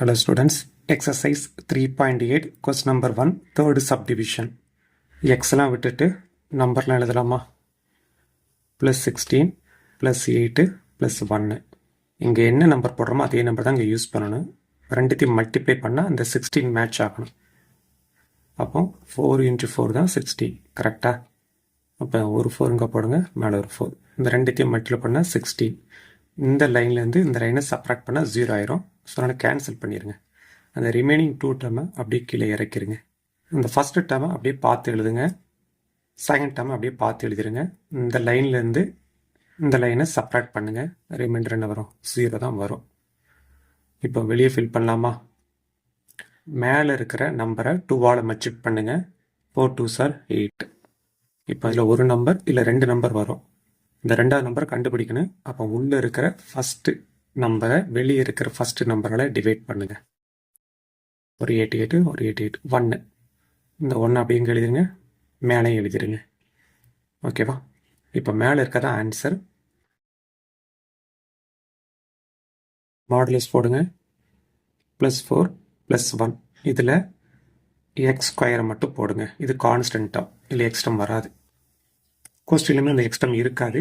Hello students, exercise 3.8 question number 1 third subdivision. Xலாம் விட்டுட்டு நம்பர்லாம் எழுதலாமா? plus 16 plus 8 plus 1. இங்கே என்ன நம்பர் போடுறோமோ அதே நம்பர் தான் இங்கே யூஸ் பண்ணணும். ரெண்டுத்தையும் மல்டிப்ளை பண்ணால் அந்த 16 மேட்ச் ஆகணும். அப்போ 4 into 4 தான் 16 கரெக்டாக? அப்போ ஒரு 4 இங்கே போடுங்க, மேலே ஒரு 4. இந்த ரெண்டுத்தையும் மல்டிப்ளை பண்ணால் 16. இந்த லைன்லேருந்து இந்த லைனை சப்ராக்ட் பண்ணால் 0 ஆயிரும். ஸோ அதனால் கேன்சல் பண்ணிடுங்க. அந்த ரிமைனிங் 2 டேர்மை அப்படியே கீழே இறக்கிடுங்க. இந்த ஃபஸ்ட்டு டேர்மை அப்படியே பார்த்து எழுதுங்க, செகண்ட் டேர்மை அப்படியே பார்த்து எழுதிடுங்க. இந்த லைன்லேருந்து இந்த லைனை சப்ராக்ட் பண்ணுங்கள், ரிமைண்டர் என்ன வரும்? 0 தான் வரும். இப்போ வெளியே ஃபில் பண்ணலாமா? மேலே இருக்கிற நம்பரை 2ஆல் மல்டிப்ளை பண்ணுங்கள். 4 2s are 8. இப்போ இதில் ஒரு நம்பர் இல்லை 2 நம்பர் வரும். இந்த ரெண்டாவது நம்பரை கண்டுபிடிக்கணும். அப்போ உள்ளே இருக்கிற ஃபஸ்ட்டு நம்பரை வெளியே இருக்கிற ஃபஸ்ட்டு நம்பரால் டிவைட் பண்ணுங்கள். ஒரு 88 ஒரு 88 1. இந்த 1 அப்படியே இங்கே எழுதிருங்க, மேலே எழுதிருங்க. ஓகேவா? இப்போ மேலே இருக்கிறதா ஆன்சர். மாடுலஸ் போடுங்க. +4 +1. இதில் எக்ஸ் ஸ்கொயரை மட்டும் போடுங்க. இது கான்ஸ்டண்ட்டாக இல்லை எக்ஸ்டம் வராது. கொஸ்டின்லையுமே அந்த எக்ஸ்டம் இருக்காது.